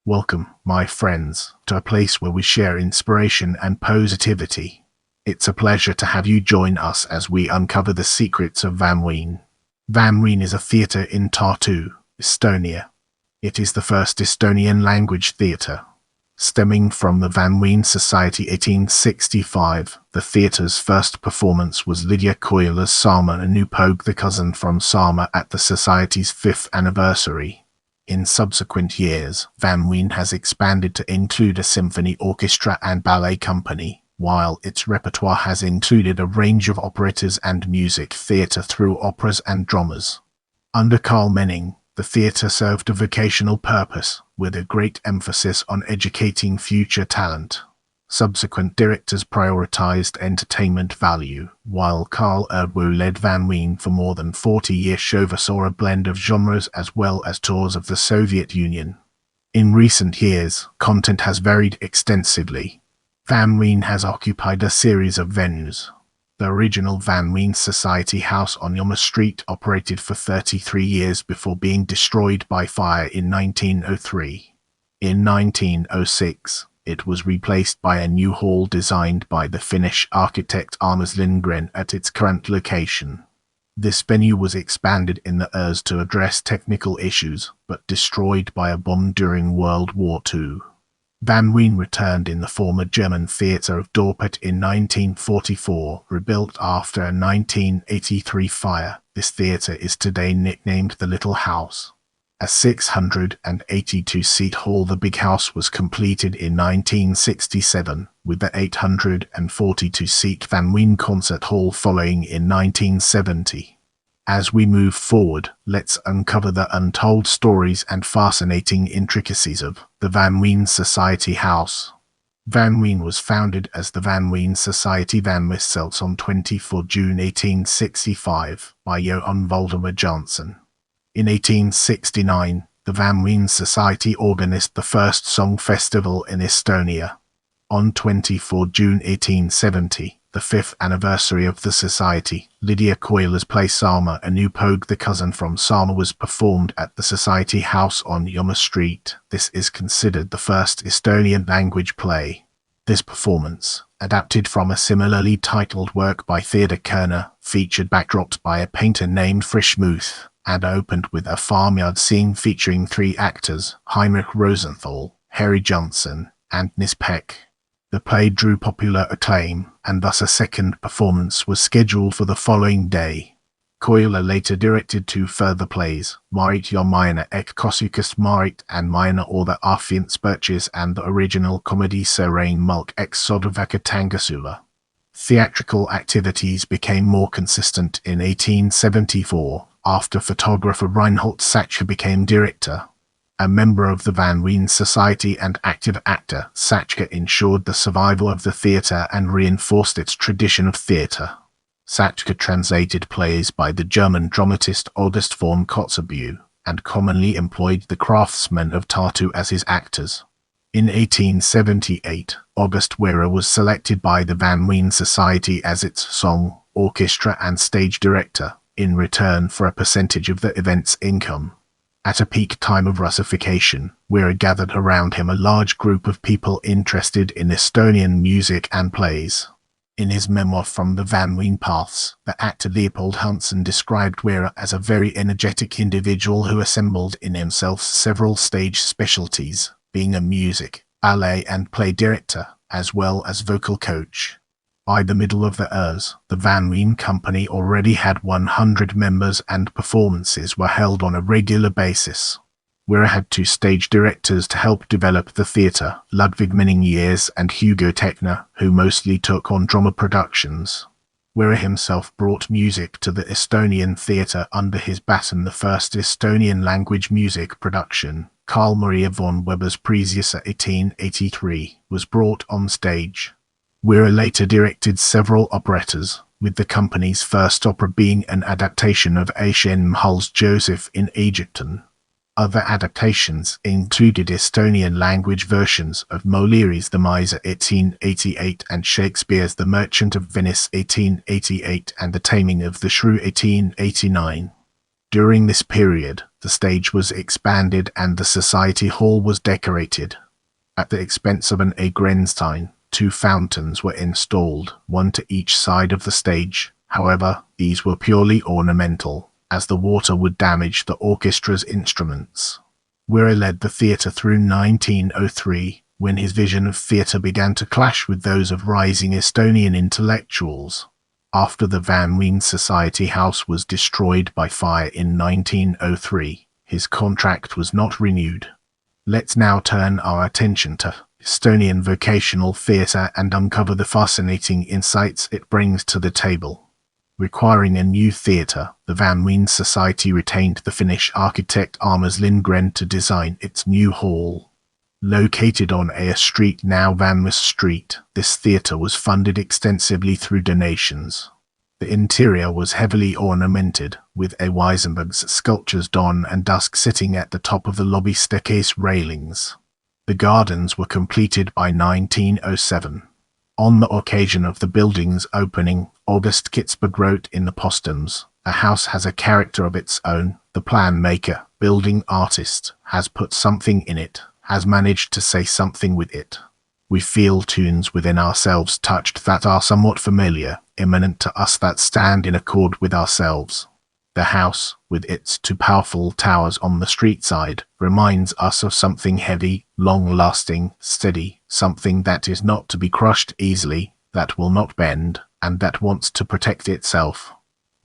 Welcome, my friends, to a place where we share inspiration and positivity. It's a pleasure to have you join us as we uncover the secrets of Vanemuine. Vanemuine is a theatre in Tartu, Estonia. It is the first Estonian-language theatre. Stemming from the Vanemuine Society 1865, the theatre's first performance was Lydia Koidula's Saaremaa and Onupoeg the cousin from Saaremaa at the Society's 5th anniversary. In subsequent years, Vanemuine has expanded to include a symphony orchestra and ballet company, while its repertoire has included a range of operettas and music theatre through operas and dramas. Under Karl Menning, the theatre served a vocational purpose, with a great emphasis on educating future talent. Subsequent directors prioritized entertainment value, while Kaarel Ird led Vanemuine for more than 40 years oversaw a blend of genres as well as tours of the Soviet Union. In recent years, content has varied extensively. Vanemuine has occupied a series of venues. The original Vanemuine Society House on Jaama Street operated for 33 years before being destroyed by fire in 1903. In 1906, it was replaced by a new hall designed by the Finnish architect Armas Lindgren at its current location. This venue was expanded in the years to address technical issues, but destroyed by a bomb during World War II. Vanemuine returned in the former German Theatre of Dorpat in 1944, rebuilt after a 1983 fire. This theatre is today nicknamed the Little House. A 682-seat hall, the Big House was completed in 1967, with the 842-seat Vanemuine Concert Hall following in 1970. As we move forward, let's uncover the untold stories and fascinating intricacies of the Vanemuine Society House. Vanemuine was founded as the Vanemuine Society Vanemuine on 24 June 1865 by Johan Valdemar Johnson. In 1869, the Vanemuine Society organized the first song festival in Estonia. On 24 June 1870, the 5th anniversary of the society, Lydia Koidula's play Saaremaa and Onupoeg the cousin from Saaremaa was performed at the Society House on Jaama Street. This is considered the first Estonian-language play. This performance, adapted from a similarly titled work by Theodor Kerner, featured backdrops by a painter named Frischmuth, and opened with a farmyard scene featuring 3 actors, Heinrich Rosenthal, Harry Johnson, and Nis Peck. The play drew popular acclaim, and thus a second performance was scheduled for the following day. Koidula later directed 2 further plays, Marit ja Maina ek Kosukast Marit and Maina or the Arfiants Birches, and the original comedy Serene Mulk ek Sodavaka Tangasula. Theatrical activities became more consistent in 1874, after photographer Reinhold Sacher became director. A member of the Vanemuine Society and active actor, Sacher ensured the survival of the theatre and reinforced its tradition of theatre. Sacher translated plays by the German dramatist August von Kotzebue, and commonly employed the craftsmen of Tartu as his actors. In 1878, August Wera was selected by the Vanemuine Society as its song, orchestra and stage director, in return for a percentage of the event's income. At a peak time of Russification, Wera gathered around him a large group of people interested in Estonian music and plays. In his memoir From the Vanemuine Paths, the actor Leopold Hansen described Wera as a very energetic individual who assembled in himself several stage specialties, being a music, ballet and play director, as well as vocal coach. By the middle of the years, the Vanemuine company already had 100 members and performances were held on a regular basis. Wera had 2 stage directors to help develop the theatre, Ludwig Menning and Hugo Techner, who mostly took on drama productions. Wera himself brought music to the Estonian theatre under his baton. The first Estonian-language music production, Carl Maria von Weber's Preußische 1883, was brought on stage. Wera later directed several operettas, with the company's first opera being an adaptation of H.N. Hull's Joseph in Egyptian. Other adaptations included Estonian-language versions of Molière's The Miser 1888 and Shakespeare's The Merchant of Venice 1888 and The Taming of the Shrew 1889. During this period, the stage was expanded and the Society Hall was decorated. At the expense of an Egrenstein, 2 fountains were installed, one to each side of the stage. However, these were purely ornamental, as the water would damage the orchestra's instruments. Weir led the theatre through 1903, when his vision of theatre began to clash with those of rising Estonian intellectuals. After the Vanemuine Society House was destroyed by fire in 1903, his contract was not renewed. Let's now turn our attention to Estonian vocational theatre and uncover the fascinating insights it brings to the table. Requiring a new theatre, the Vanemuine Society retained the Finnish architect Armas Lindgren to design its new hall. Located on A Street, now Armas Street, this theatre was funded extensively through donations. The interior was heavily ornamented, with a Weisenberg's sculptures dawn and dusk sitting at the top of the lobby staircase railings. The gardens were completed by 1907. On the occasion of the building's opening, August Kitzbühel wrote in the Postums, "A house has a character of its own. The plan maker, building artist, has put something in it, has managed to say something with it. We feel tunes within ourselves touched that are somewhat familiar, immanent to us that stand in accord with ourselves. The house, with its 2 powerful towers on the street side, reminds us of something heavy, long-lasting, steady, something that is not to be crushed easily, that will not bend, and that wants to protect itself."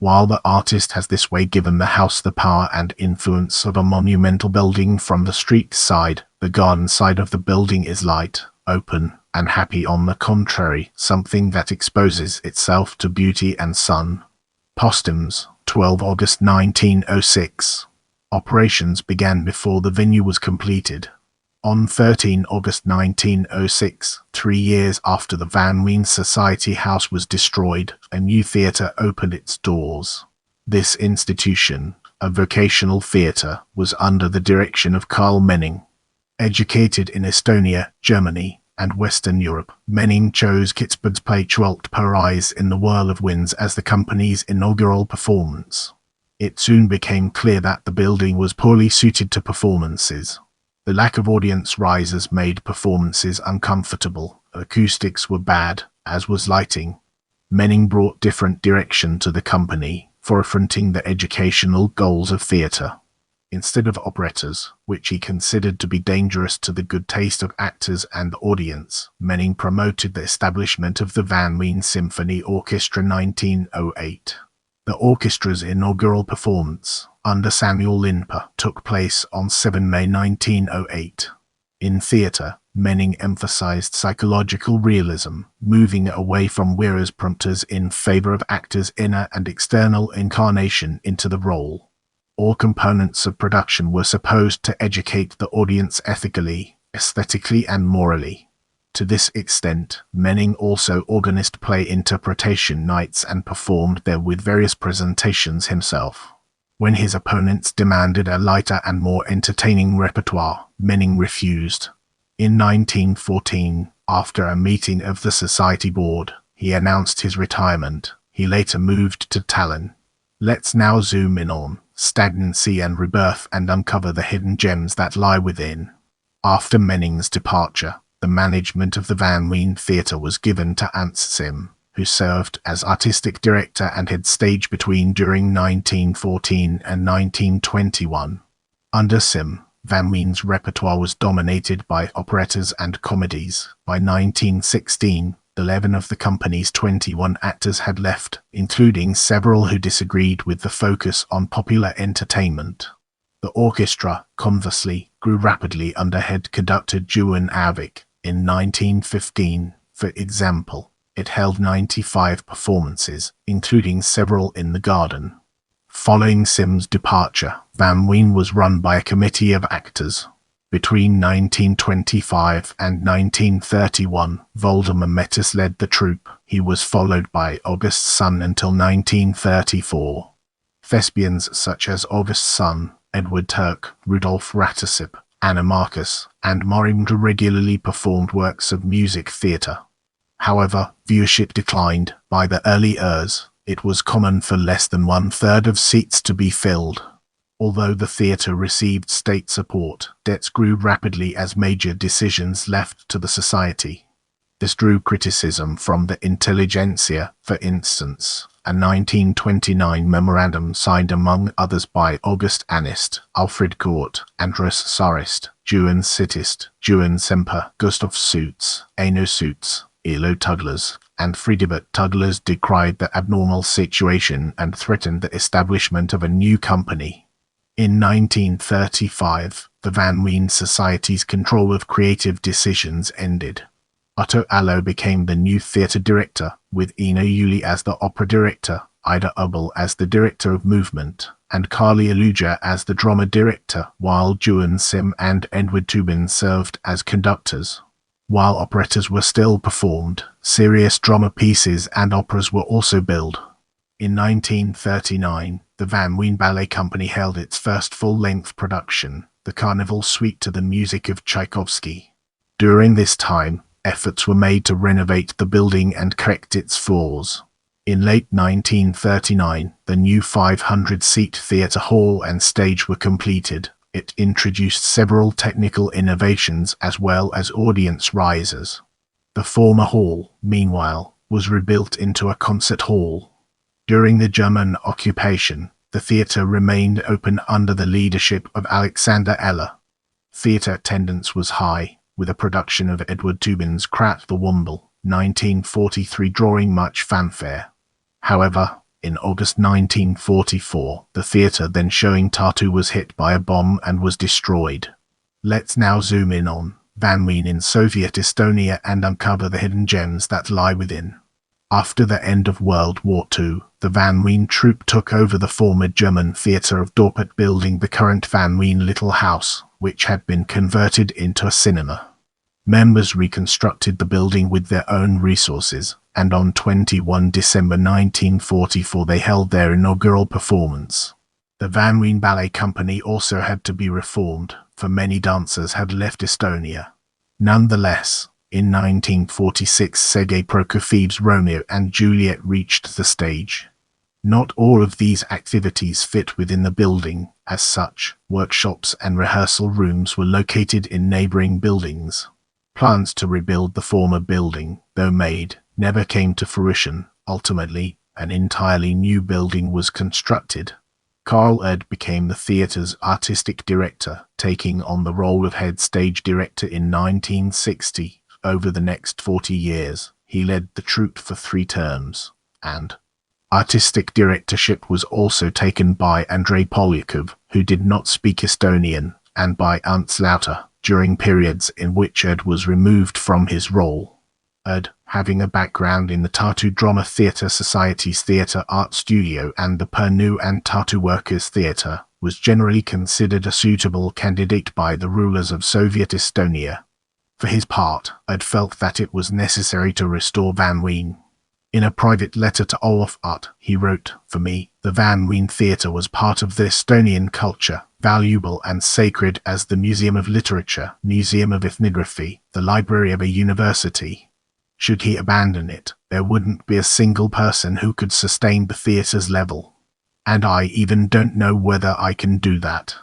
While the artist has this way given the house the power and influence of a monumental building from the street side, the garden side of the building is light, open, and happy. On the contrary, something that exposes itself to beauty and sun. Postums, 12 August 1906. Operations began before the venue was completed. On 13 August 1906, 3 years after the Vanemuine Society House was destroyed, a new theatre opened its doors. This institution, a vocational theatre, was under the direction of Karl Menning. Educated in Estonia, Germany, and Western Europe, Menning chose Kitzbühel's play Twelfth Parise in the Whirl of Winds as the company's inaugural performance. It soon became clear that the building was poorly suited to performances. The lack of audience risers made performances uncomfortable. Acoustics were bad, as was lighting. Menning brought different direction to the company, forefronting the educational goals of theatre. Instead of operettas, which he considered to be dangerous to the good taste of actors and the audience, Menning promoted the establishment of the Vanemuine Symphony Orchestra 1908. The orchestra's inaugural performance, under Samuel Lindpa, took place on 7 May 1908. In theatre, Menning emphasized psychological realism, moving away from Weir's prompters in favor of actors' inner and external incarnation into the role. All components of production were supposed to educate the audience ethically, aesthetically, and morally. To this extent, Menning also organized play interpretation nights and performed there with various presentations himself. When his opponents demanded a lighter and more entertaining repertoire, Menning refused. In 1914, after a meeting of the Society Board, he announced his retirement. He later moved to Tallinn. Let's now zoom in on stagnancy and rebirth and uncover the hidden gems that lie within. After Menning's departure, the management of the Vanemuine Theatre was given to Ants Sim, who served as artistic director and head stage between during 1914 and 1921. Under Sim, Vanemuine's repertoire was dominated by operettas and comedies. By 1916, 11 of the company's 21 actors had left, including several who disagreed with the focus on popular entertainment. The orchestra, conversely, grew rapidly under head conductor Juhan Aavik. In 1915, for example, it held 95 performances, including several in the garden. Following Sim's departure, Vanemuine was run by a committee of actors. Between 1925 and 1931, Voldemar Mettis led the troupe. He was followed by August's son until 1934. Thespians such as August's son, Edward Turk, Rudolf Ratasip, Anna Marcus, and Marimda regularly performed works of music theatre. However, viewership declined. By the early years, it was common for less than 1/3 of seats to be filled. Although the theatre received state support, debts grew rapidly as major decisions left to the society. This drew criticism from the intelligentsia. For instance, a 1929 memorandum signed among others by August Anist, Alfred Gort, Andrus Sarist, Juhan Sitist, Juhan Semper, Gustav Suits, Eino Suits, Ilo Tuglas, and Fridibert Tuglas decried the abnormal situation and threatened the establishment of a new company. In 1935, the Vanemuine Society's control of creative decisions ended. Otto Allo became the new theatre director, with Ina Juli as the opera director, Ida Ubel as the director of movement, and Karli Illuja as the drama director, while Juhan Sim and Edward Tubin served as conductors. While operettas were still performed, serious drama pieces and operas were also billed. In 1939, the Vanemuine Ballet Company held its first full-length production, the Carnival Suite to the music of Tchaikovsky. During this time, efforts were made to renovate the building and correct its flaws. In late 1939, the new 500-seat theatre hall and stage were completed. It introduced several technical innovations as well as audience risers. The former hall, meanwhile, was rebuilt into a concert hall. During the German occupation, the theatre remained open under the leadership of Alexander Eller. Theatre attendance was high, with a production of Edward Tubin's Krat the Womble, 1943 drawing much fanfare. However, in August 1944, the theatre then showing Tartu was hit by a bomb and was destroyed. Let's now zoom in on Vanemuine in Soviet Estonia and uncover the hidden gems that lie within. After the end of World War II, the Vanemuine troupe took over the former German Theatre of Dorpat, building the current Vanemuine Little House, which had been converted into a cinema. Members reconstructed the building with their own resources, and on 21 December 1944 they held their inaugural performance. The Vanemuine Ballet Company also had to be reformed, for many dancers had left Estonia. Nonetheless, in 1946 Sergei Prokofiev's Romeo and Juliet reached the stage. Not all of these activities fit within the building. As such, workshops and rehearsal rooms were located in neighboring buildings. Plans to rebuild the former building, though made, never came to fruition. Ultimately, an entirely new building was constructed. Kaarel Ird became the theatre's artistic director, taking on the role of head stage director in 1960. Over the next 40 years, he led the troupe for 3 terms, and artistic directorship was also taken by Andrei Polyakov, who did not speak Estonian, and by Ants Lauter, during periods in which Ird was removed from his role. Ird, having a background in the Tartu Drama Theatre Society's theatre art studio and the Pärnu and Tartu Workers' Theatre, was generally considered a suitable candidate by the rulers of Soviet Estonia. For his part, Ird felt that it was necessary to restore Vanemuine. In a private letter to Olaf Art, he wrote, "For me, the Vanemuine Theatre was part of the Estonian culture, valuable and sacred as the Museum of Literature, Museum of Ethnography, the library of a university. Should he abandon it, there wouldn't be a single person who could sustain the theatre's level. And I even don't know whether I can do that.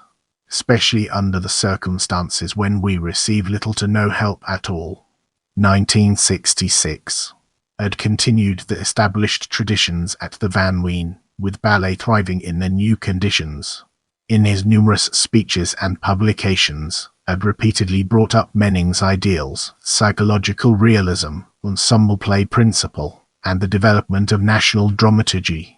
Especially under the circumstances when we receive little to no help at all." 1966. Ird continued the established traditions at the Vanemuine, with ballet thriving in their new conditions. In his numerous speeches and publications, Ird repeatedly brought up Menning's ideals, psychological realism, ensemble play principle, and the development of national dramaturgy.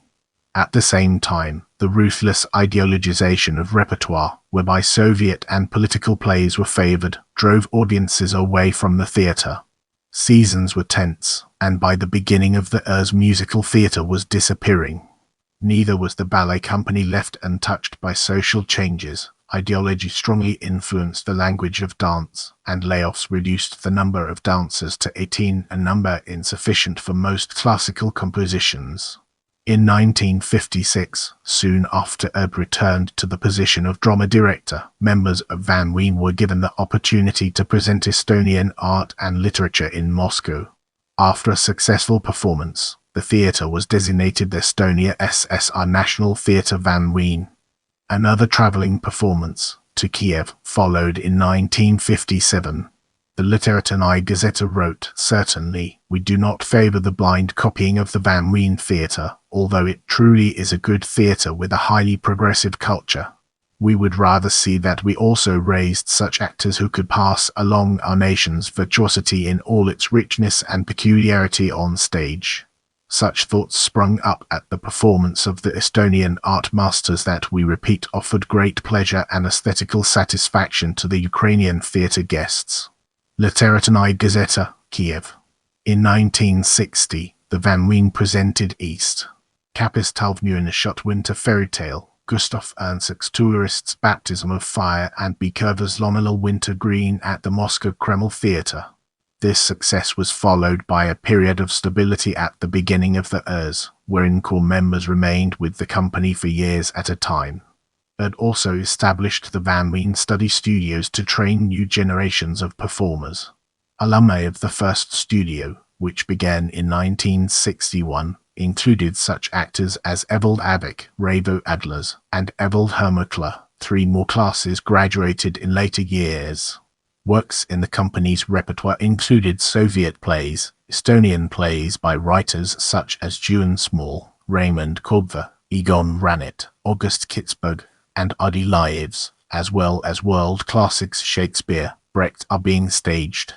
At the same time, the ruthless ideologization of repertoire, whereby Soviet and political plays were favored, drove audiences away from the theatre. Seasons were tense, and by the beginning of the Ir's musical theatre was disappearing. Neither was the ballet company left untouched by social changes. Ideology strongly influenced the language of dance, and layoffs reduced the number of dancers to 18, a number insufficient for most classical compositions. In 1956, soon after Ird returned to the position of drama director, members of Vanemuine were given the opportunity to present Estonian art and literature in Moscow. After a successful performance, the theatre was designated the Estonia SSR National Theatre Vanemuine. Another travelling performance, to Kiev, followed in 1957. The Literatury Gazeta wrote, "Certainly, we do not favour the blind copying of the Vanemuine theatre, although it truly is a good theatre with a highly progressive culture. We would rather see that we also raised such actors who could pass along our nation's virtuosity in all its richness and peculiarity on stage." Such thoughts sprung up at the performance of the Estonian art masters that we repeat offered great pleasure and aesthetical satisfaction to the Ukrainian theatre guests. Literatury Gazeta, Kiev. In 1960, the Vanemuine presented East Kapistalvnuin shot winter fairy tale, Gustav Ernst's Tourist's Baptism of Fire and Bekerva's Lomelil Winter Green at the Moscow Kreml Theatre. This success was followed by a period of stability at the beginning of the Urs, wherein core members remained with the company for years at a time. It also established the Vanemuine study studios to train new generations of performers. Alumni of the first studio, which began in 1961, included such actors as Evald Abik, Raivo Adlers, and Evald Hermukla. 3 more classes graduated in later years. Works in the company's repertoire included Soviet plays, Estonian plays by writers such as Juhan Small, Raymond Kobva, Egon Ranit, August Kitzberg, and Adi Laevs, as well as world classics Shakespeare, Brecht are being staged.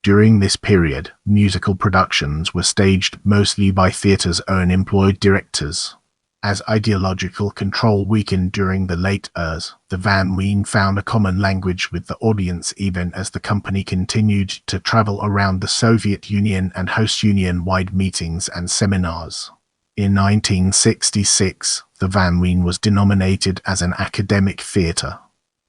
During this period, musical productions were staged mostly by theatre's own employed directors. As ideological control weakened during the late Urs, the Vanemuine found a common language with the audience even as the company continued to travel around the Soviet Union and host union-wide meetings and seminars. In 1966, the Vanemuine was denominated as an academic theatre.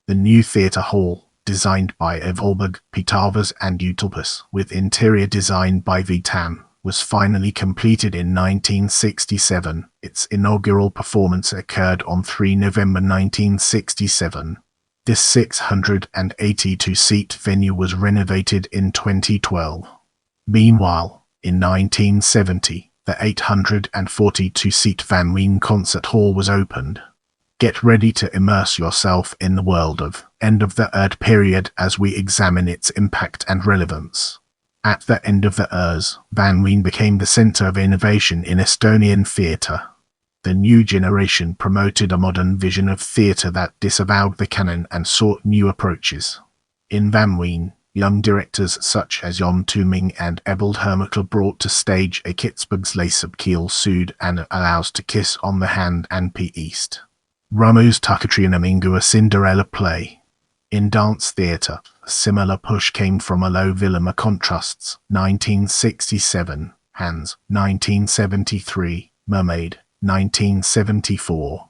The new theatre hall, designed by Evolberg, Pitavas and Utopus, with interior design by Vitan, was finally completed in 1967. Its inaugural performance occurred on 3 November 1967. This 682-seat venue was renovated in 2012. Meanwhile, in 1970, the 842-seat Vanemuine Concert Hall was opened. Get ready to immerse yourself in the world of end of the Erd period as we examine its impact and relevance. At the end of the Urs, Vanemuine became the center of innovation in Estonian theatre. The new generation promoted a modern vision of theatre that disavowed the canon and sought new approaches. In Vanemuine, young directors such as Jon Tuming and Evald Hermukla brought to stage a Kitzbühel's Lace-up Kiel Sud and Allows to Kiss on the Hand and P. East. Ramu's Takatrianamingu a Cinderella play. In dance theatre, a similar push came from Alo Vilma Contrasts, 1967, Hans, 1973, Mermaid, 1974.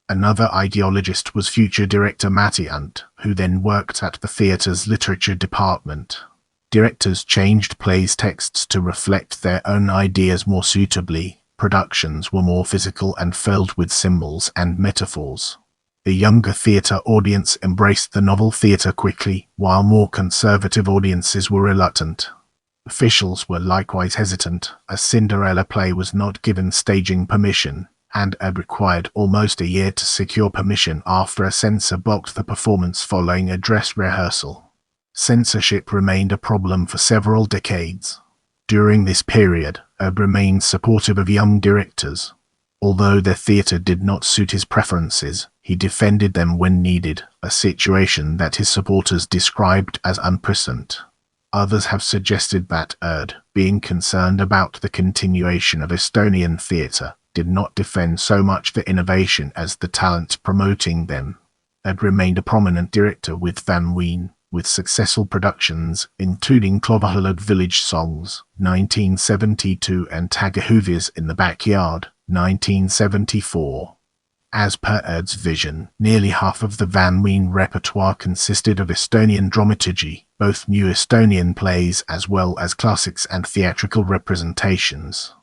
Another ideologist was future director Matti Unt, who then worked at the theatre's literature department. Directors changed plays' texts to reflect their own ideas more suitably. Productions were more physical and filled with symbols and metaphors. The younger theatre audience embraced the novel theatre quickly, while more conservative audiences were reluctant. Officials were likewise hesitant, as Cinderella play was not given staging permission, and it required almost a year to secure permission after a censor blocked the performance following a dress rehearsal. Censorship remained a problem for several decades. During this period, Erd remained supportive of young directors. Although their theatre did not suit his preferences, he defended them when needed, a situation that his supporters described as unprecedented. Others have suggested that Erd, being concerned about the continuation of Estonian theatre, did not defend so much the innovation as the talent promoting them. Erd remained a prominent director with Vanemuine, with successful productions, including Klovahalud Village Songs, 1972 and Tagahuvias in the Backyard, 1974. As per Erd's vision, nearly half of the Vanemuine repertoire consisted of Estonian dramaturgy, both new Estonian plays as well as classics and theatrical representations.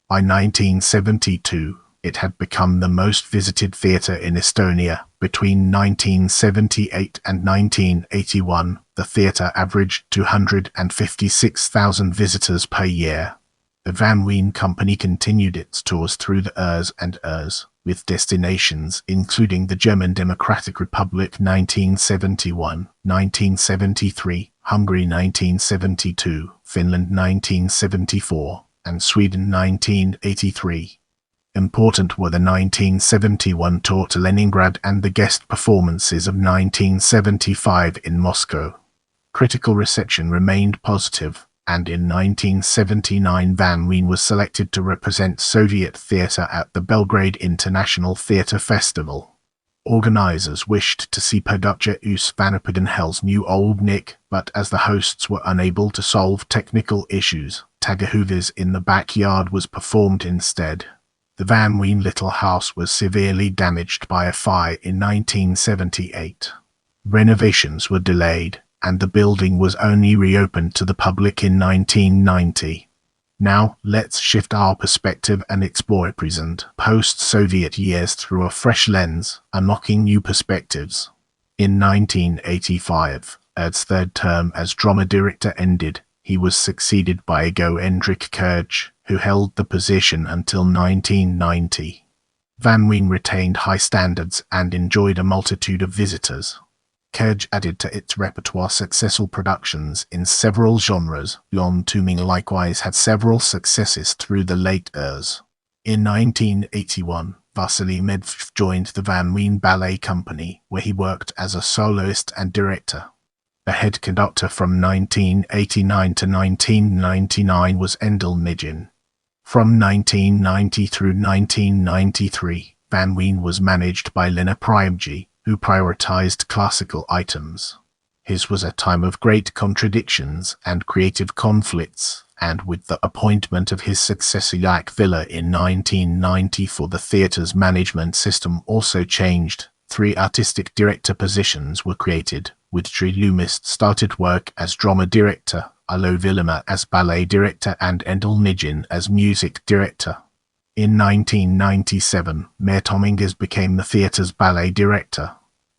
By 1972, it had become the most visited theatre in Estonia. Between 1978 and 1981, the theatre averaged 256,000 visitors per year. The Vanemuine company continued its tours through the Urs and Urs, with destinations including the German Democratic Republic 1971, 1973, Hungary 1972, Finland 1974, and Sweden 1983. Important were the 1971 tour to Leningrad and the guest performances of 1975 in Moscow. Critical reception remained positive, and in 1979 Vanemuine was selected to represent Soviet theatre at the Belgrade International Theatre Festival. Organisers wished to see Podgorje us Vanemuine Hell's New Old Nick, but as the hosts were unable to solve technical issues, Tagahoovers in the Backyard was performed instead. The Vanemuine Little House was severely damaged by a fire in 1978. Renovations were delayed, and the building was only reopened to the public in 1990. Now, let's shift our perspective and explore present, post-Soviet years through a fresh lens, unlocking new perspectives. In 1985, Ird's third term as drama director ended. He was succeeded by Ego Hendrik Kurge, who held the position until 1990. Vanemuine retained high standards and enjoyed a multitude of visitors. Kurge added to its repertoire successful productions in several genres. Jon Tooming likewise had several successes through the late years. In 1981, Vasily Medvedev joined the Vanemuine Ballet Company, where he worked as a soloist and director. The head conductor from 1989 to 1999 was Endel Nijin. From 1990 through 1993, Vanemuine was managed by Lena Priemji, who prioritized classical items. His was a time of great contradictions and creative conflicts, and with the appointment of his successor Jaak Villa in 1994, the theatre's management system also changed. 3 artistic director positions were created, with Tri Loomis started work as drama director, Alo Villama as ballet director, and Endel Nijin as music director. In 1997, Mayor Tomingas became the theatre's ballet director.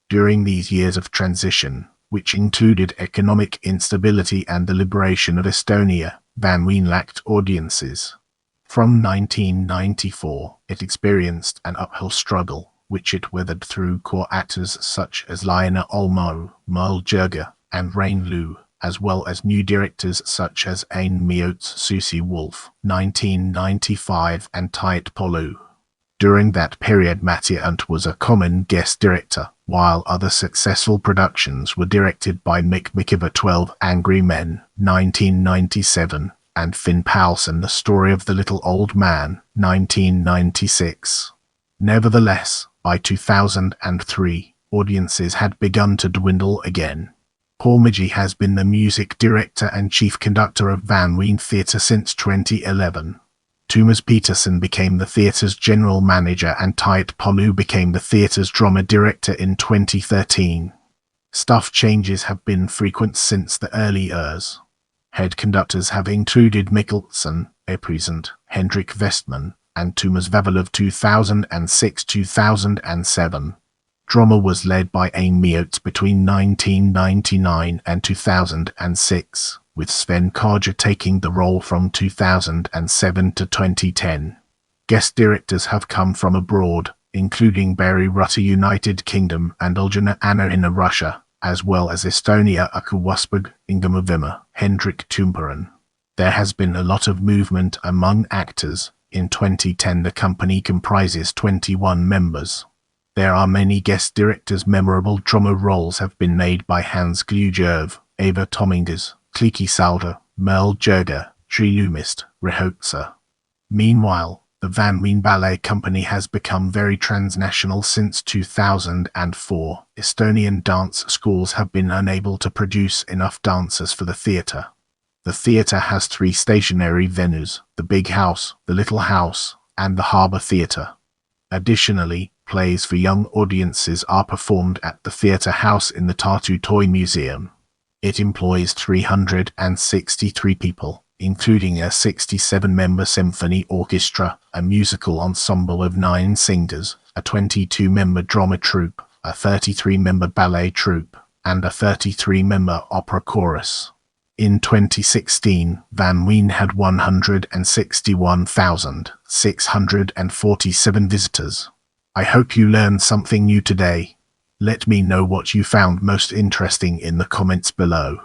During these years of transition, which included economic instability and the liberation of Estonia, Vanemuine lacked audiences. From 1994, it experienced an uphill struggle, which it weathered through core actors such as Liana Olmo, Merle Jurga, and Rain Lu, as well as new directors such as Ain Miots Susi Wolf, 1995, and Tait Polu. During that period, Mattia Unt was a common guest director, while other successful productions were directed by Mick Mickiver. 12 Angry Men, 1997, and Finn Paulsen, The Story of the Little Old Man, 1996. Nevertheless, by 2003, audiences had begun to dwindle again. Paul Midgie has been the music director and chief conductor of Vanemuine Theatre since 2011. Thomas Peterson became the theatre's general manager and Tait Polu became the theatre's drama director in 2013. Staff changes have been frequent since the early years. Head conductors have included Mikkelsen, present, Hendrik Westman, and Thomas Vavilov 2006-2007. Drama was led by Ain Miots between 1999 and 2006, with Sven Karja taking the role from 2007 to 2010. Guest directors have come from abroad, including Barry Rutter United Kingdom and Uljana Anna in Russia, as well as Estonia Aku Waspag, Ingema Vimmer, Hendrik Tumperen. There has been a lot of movement among actors. In 2010 the company comprises 21 members. There are many guest directors. Memorable drama roles have been made by Hans Glujov, Eva Tomingas, Kliki Salda, Merle Jurga, Tri Loomis, Rehotsa. Meanwhile, the Vanemuine Ballet Company has become very transnational since 2004. Estonian dance schools have been unable to produce enough dancers for the theatre. The theatre has 3 stationary venues, the Big House, the Little House, and the Harbour Theatre. Additionally, plays for young audiences are performed at the Theatre House in the Tartu Toy Museum. It employs 363 people, including a 67-member symphony orchestra, a musical ensemble of 9 singers, a 22-member drama troupe, a 33-member ballet troupe, and a 33-member opera chorus. In 2016, Vanemuine had 161,647 visitors. I hope you learned something new today. Let me know what you found most interesting in the comments below.